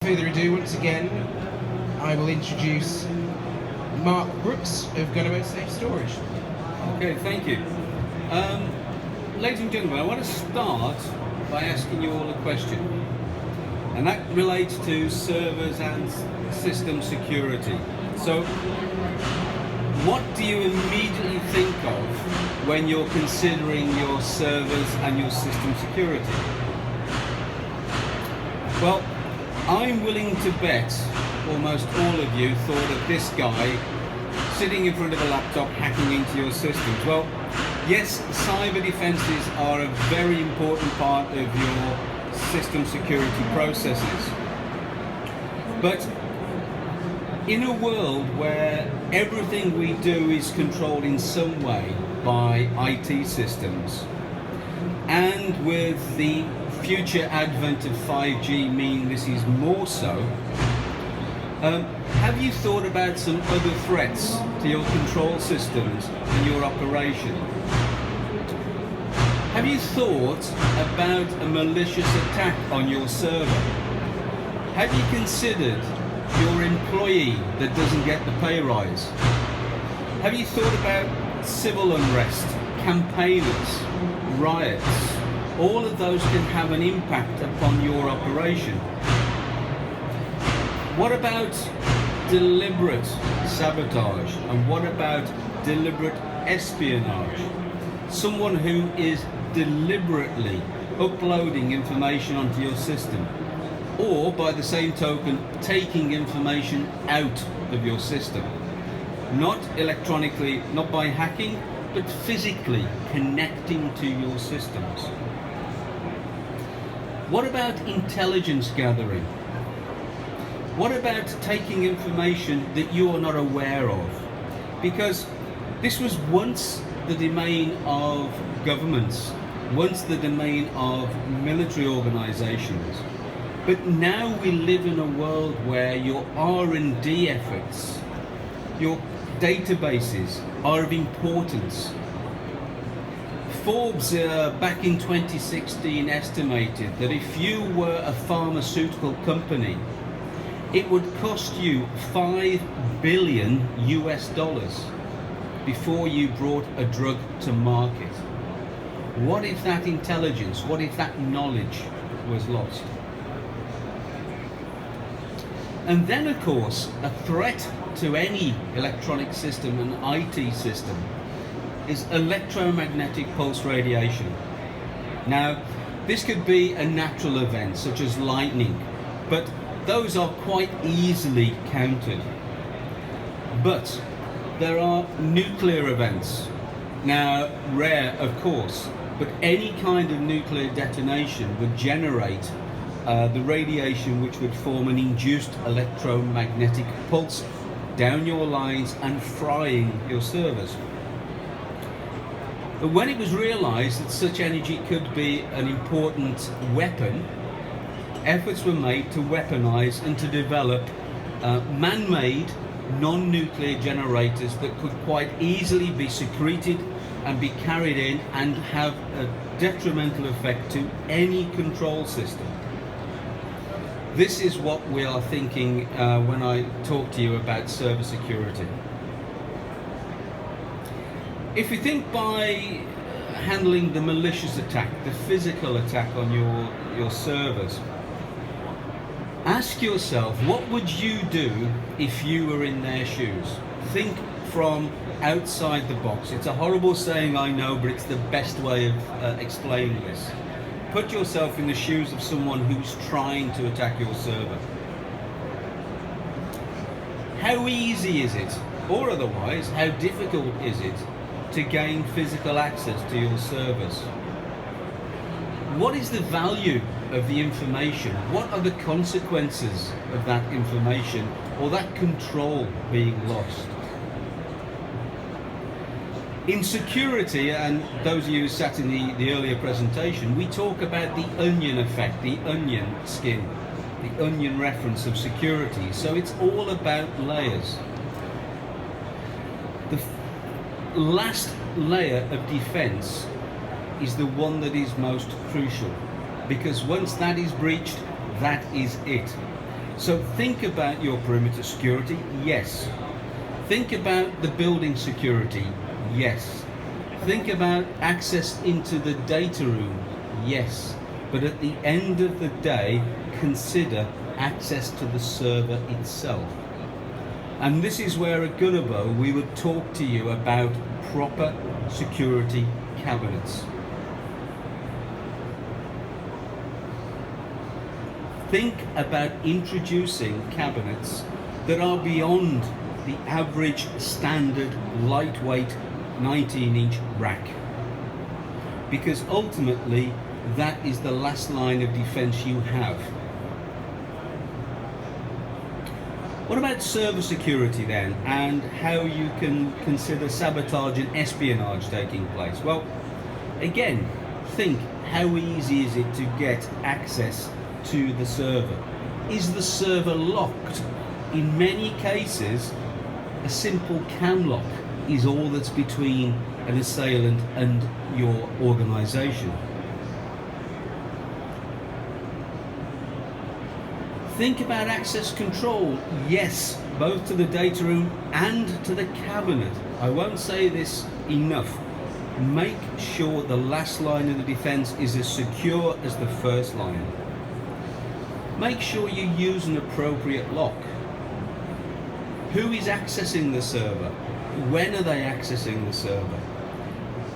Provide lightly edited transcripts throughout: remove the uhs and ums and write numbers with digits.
Further ado, once again, I will introduce Mark Brookes of Gunnebo Safe Storage. Okay, thank you. Ladies and gentlemen, I want to start by asking you all a question, and that relates to servers and system security. So, what do you immediately think of when you're considering your servers and your system security? Well, I'm willing to bet almost all of you thought of this guy sitting in front of a laptop hacking into your systems. Well, yes, cyber defenses are a very important part of your system security processes. But in a world where everything we do is controlled in some way by IT systems, and with the future advent of 5G meaning this is more so, have you thought about some other threats to your control systems and your operation? Have you thought about a malicious attack on your server? Have you considered your employee that doesn't get the pay rise? Have you thought about civil unrest, campaigners, riots? All of those can have an impact upon your operation. What about deliberate sabotage? And what about deliberate espionage? Someone who is deliberately uploading information onto your system, or by the same token, taking information out of your system. Not electronically, not by hacking, but physically connecting to your systems. What about intelligence gathering? What about taking information that you are not aware of? Because this was once the domain of governments, once the domain of military organizations. But now we live in a world where your R&D efforts, your databases are of importance. Forbes back in 2016 estimated that if you were a pharmaceutical company, it would cost you $5 billion before you brought a drug to market. What if that intelligence, what if that knowledge was lost? And then, of course, a threat to any electronic system and IT system is electromagnetic pulse radiation. Now, this could be a natural event such as lightning, but those are quite easily countered. But there are nuclear events. Now, rare of course, but any kind of nuclear detonation would generate the radiation which would form an induced electromagnetic pulse down your lines and frying your servers. But when it was realized that such energy could be an important weapon, efforts were made to weaponize and to develop man-made non-nuclear generators that could quite easily be secreted and be carried in and have a detrimental effect to any control system. This is what we are thinking when I talk to you about server security. If you think by handling the malicious attack, the physical attack on your servers, ask yourself, what would you do if you were in their shoes? Think from outside the box. It's a horrible saying, I know, but it's the best way of explaining this. Put yourself in the shoes of someone who's trying to attack your server. How easy is it, or otherwise, how difficult is it to gain physical access to your servers? What is the value of the information? What are the consequences of that information or that control being lost? In security, and those of you who sat in the earlier presentation, we talk about the onion effect, the onion skin, the onion reference of security. So it's all about layers. The last layer of defense is the one that is most crucial, because once that is breached, that is it. So think about your perimeter security, yes. Think about the building security, yes. Think about access into the data room, yes. But at the end of the day, consider access to the server itself. And this is where at Gunnebo we would talk to you about proper security cabinets. Think about introducing cabinets that are beyond the average standard lightweight 19-inch rack. Because ultimately that is the last line of defense you have. What about server security then, and how you can consider sabotage and espionage taking place? Well, again, think how easy is it to get access to the server? Is the server locked? In many cases, a simple cam lock is all that's between an assailant and your organization. Think about access control, yes, both to the data room and to the cabinet. I won't say this enough. Make sure the last line of the defense is as secure as the first line. Make sure you use an appropriate lock. Who is accessing the server? When are they accessing the server?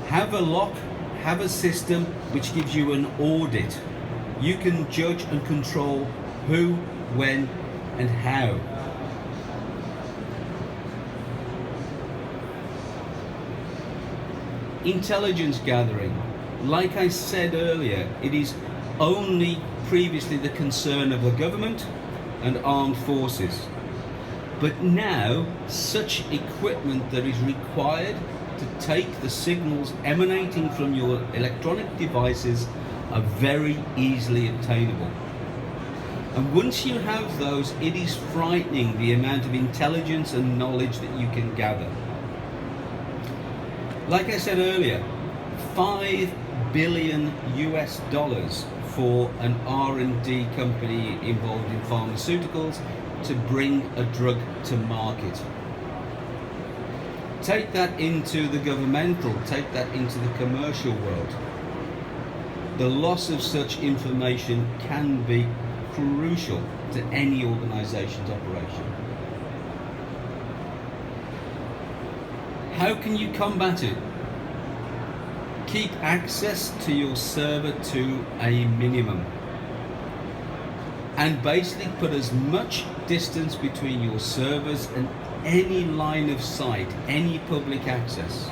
Have a lock, have a system which gives you an audit. You can judge and control who, when, and how. Intelligence gathering. Like I said earlier, it is only previously the concern of the government and armed forces. But now, such equipment that is required to take the signals emanating from your electronic devices are very easily obtainable. And once you have those, it is frightening the amount of intelligence and knowledge that you can gather. Like I said earlier, $5 billion for an R&D company involved in pharmaceuticals to bring a drug to market. Take that into the governmental, take that into the commercial world. The loss of such information can be crucial to any organization's operation. How can you combat it? Keep access to your server to a minimum. And basically put as much distance between your servers and any line of sight, any public access.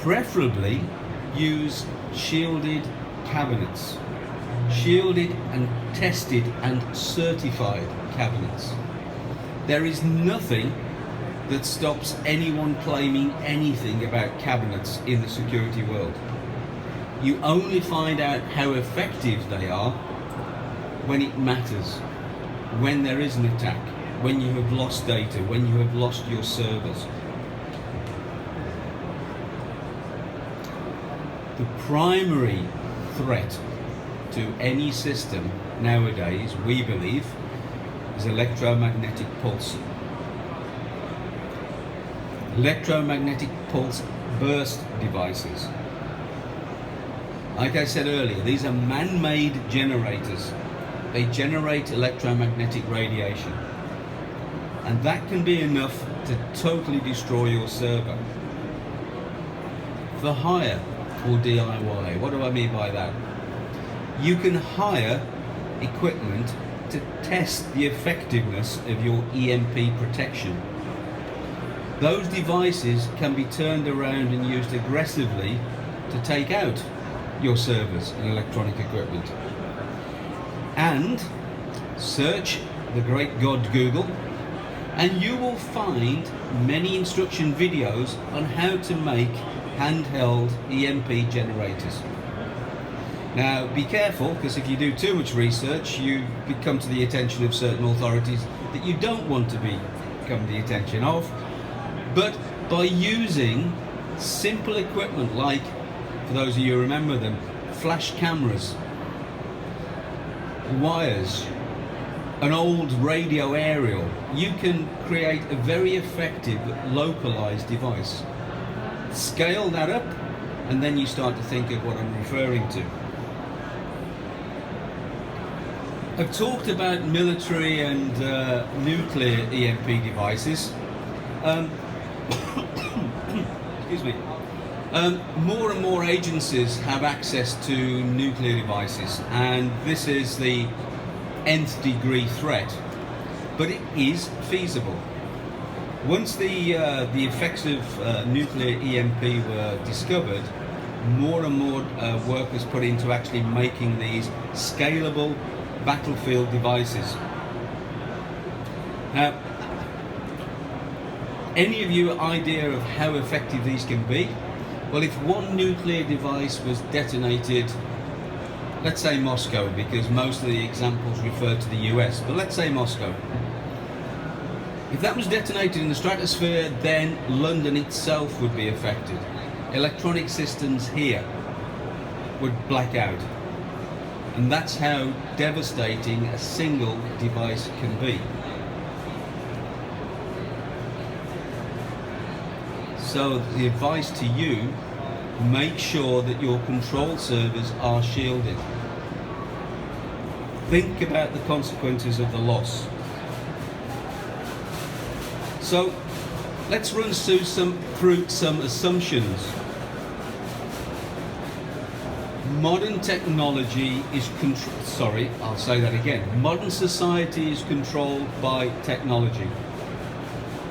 Preferably use shielded cabinets. Shielded and tested and certified cabinets. There is nothing that stops anyone claiming anything about cabinets in the security world. You only find out how effective they are when it matters, when there is an attack, when you have lost data, when you have lost your servers. The primary threat to any system nowadays, we believe, is electromagnetic pulse. Electromagnetic pulse burst devices. Like I said earlier, these are man-made generators. They generate electromagnetic radiation. And that can be enough to totally destroy your server. For hire or DIY, what do I mean by that? You can hire equipment to test the effectiveness of your EMP protection. Those devices can be turned around and used aggressively to take out your servers and electronic equipment. And search the great God Google, and you will find many instruction videos on how to make handheld EMP generators. Now be careful, because if you do too much research, you become to the attention of certain authorities that you don't want to become the attention of. But by using simple equipment like, for those of you who remember them, flash cameras, wires, an old radio aerial, you can create a very effective localized device. Scale that up, and then you start to think of what I'm referring to. I've talked about military and nuclear EMP devices. Excuse me. More and more agencies have access to nuclear devices, and this is the nth degree threat, but it is feasible. Once the effects of nuclear EMP were discovered, more and more work was put into actually making these scalable battlefield devices. Now, any of you idea of how effective these can be? Well, if one nuclear device was detonated, let's say Moscow, because most of the examples refer to the US, but let's say Moscow. If that was detonated in the stratosphere, then London itself would be affected. Electronic systems here would black out. And that's how devastating a single device can be. So the advice to you, make sure that your control servers are shielded. Think about the consequences of the loss. So let's run through some assumptions. Modern technology is modern society is controlled by technology.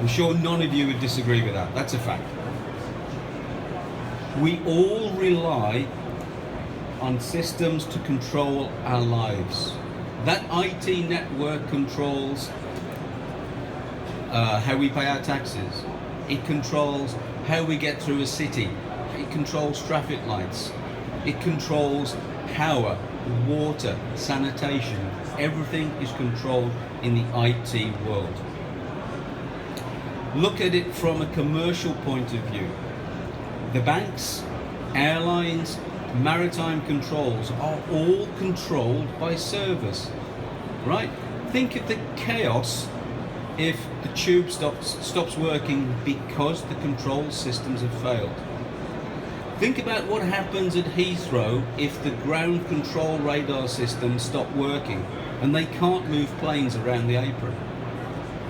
I'm sure none of you would disagree with that. That's a fact. We all rely on systems to control our lives. That IT network controls how we pay our taxes. It controls how we get through a city. It controls traffic lights. It controls power, water, sanitation. Everything is controlled in the IT world. Look at it from a commercial point of view. The banks, airlines, maritime controls are all controlled by servers, right? Think of the chaos if the tube stops working because the control systems have failed. Think about what happens at Heathrow if the ground control radar systems stop working and they can't move planes around the apron.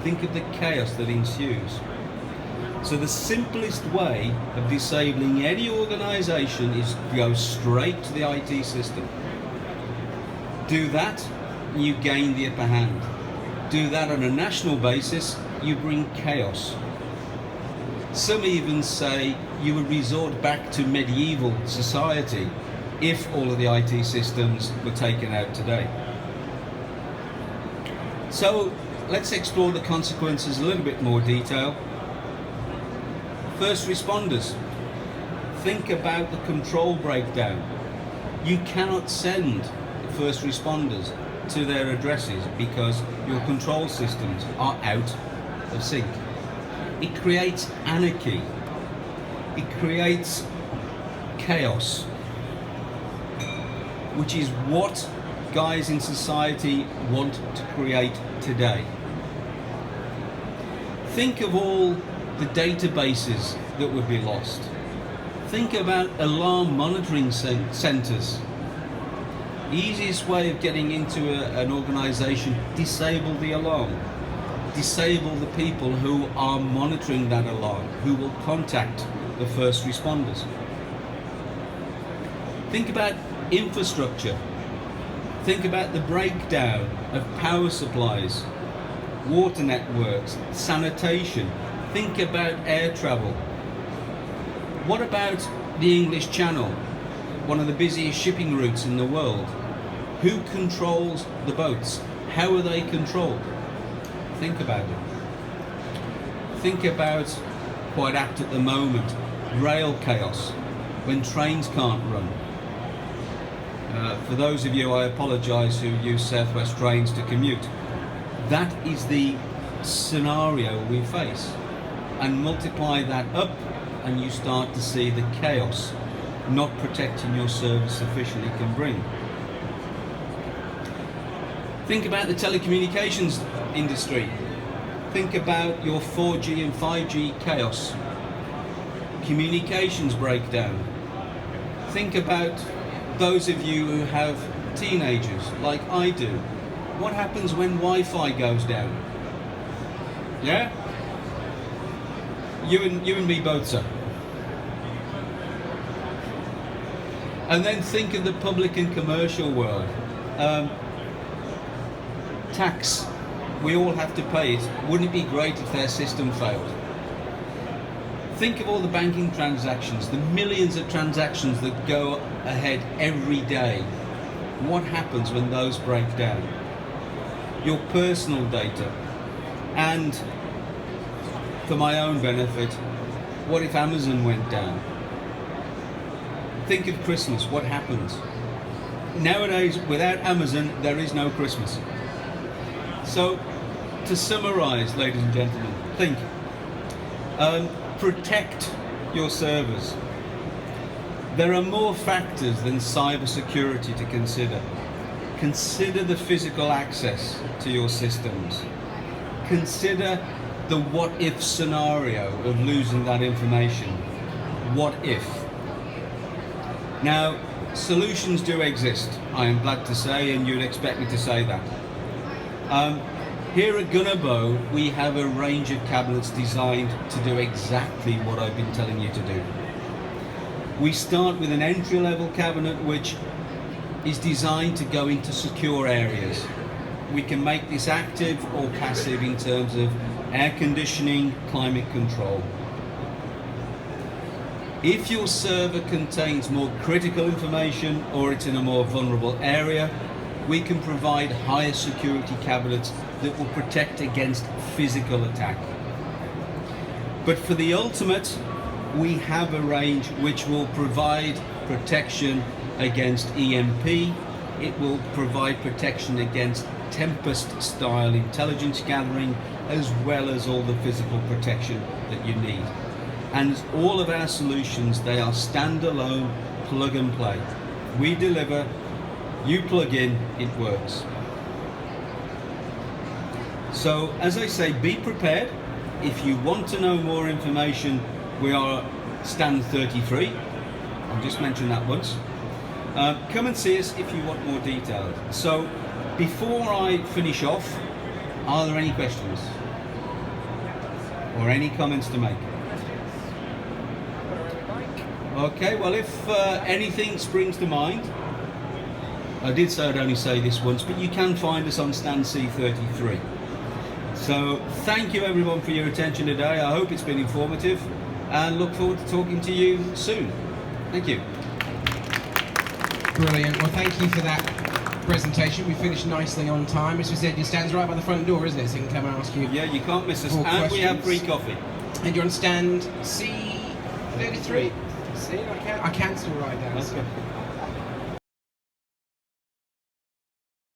Think of the chaos that ensues. So the simplest way of disabling any organisation is to go straight to the IT system. Do that, you gain the upper hand. Do that on a national basis, you bring chaos. Some even say you would resort back to medieval society if all of the IT systems were taken out today. So let's explore the consequences in a little bit more detail. First responders. Think about the control breakdown. You cannot send first responders to their addresses because your control systems are out of sync. It creates anarchy. It creates chaos, which is what guys in society want to create today. Think of all the databases that would be lost. Think about alarm monitoring centers. The easiest way of getting into an organization, disable the alarm. Disable the people who are monitoring that alarm, who will contact the first responders. Think about infrastructure. Think about the breakdown of power supplies, water networks, sanitation. Think about air travel. What about the English Channel, one of the busiest shipping routes in the world? Who controls the boats? How are they controlled? Think about it. Think about, quite apt at the moment, rail chaos, when trains can't run. For those of you, I apologise, who use Southwest trains to commute. That is the scenario we face. And multiply that up and you start to see the chaos not protecting your service sufficiently can bring. Think about the telecommunications industry. Think about your 4G and 5G chaos. Communications breakdown. Think about those of you who have teenagers like I do. What happens when Wi-Fi goes down? Yeah? You and me both, sir. And then think of the public and commercial world. Tax. We all have to pay it. Wouldn't it be great if their system failed? Think of all the banking transactions, the millions of transactions that go ahead every day. What happens when those break down? Your personal data. And for my own benefit, what if Amazon went down? Think of Christmas, what happens? Nowadays, without Amazon, there is no Christmas. So, to summarize, ladies and gentlemen, think. Protect your servers. There are more factors than cybersecurity to consider. Consider the physical access to your systems. Consider the what-if scenario of losing that information. What if? Now, solutions do exist, I am glad to say, and you'd expect me to say that. Here at Gunnebo, we have a range of cabinets designed to do exactly what I've been telling you to do. We start with an entry-level cabinet which is designed to go into secure areas. We can make this active or passive in terms of air conditioning, climate control. If your server contains more critical information or it's in a more vulnerable area, we can provide higher security cabinets that will protect against physical attack. But for the ultimate, we have a range which will provide protection against EMP. It will provide protection against Tempest-style intelligence gathering, as well as all the physical protection that you need. And all of our solutions, they are standalone, plug and play. We deliver, you plug in, it works. So, as I say, be prepared. If you want to know more information, we are stand 33. I'll just mention that once. Come and see us if you want more details. So, before I finish off, are there any questions? Or any comments to make? Okay, well, if anything springs to mind, I did say I'd only say this once, but you can find us on stand C33. So thank you everyone for your attention today. I hope it's been informative and look forward to talking to you soon. Thank you. Brilliant. Well, thank you for that presentation. We finished nicely on time. As we said, your stand's right by the front door, isn't it? So you can come and ask you. Yeah, you can't miss us. And questions. we have free coffee. And you're on stand C33. See, I can still write down. Okay.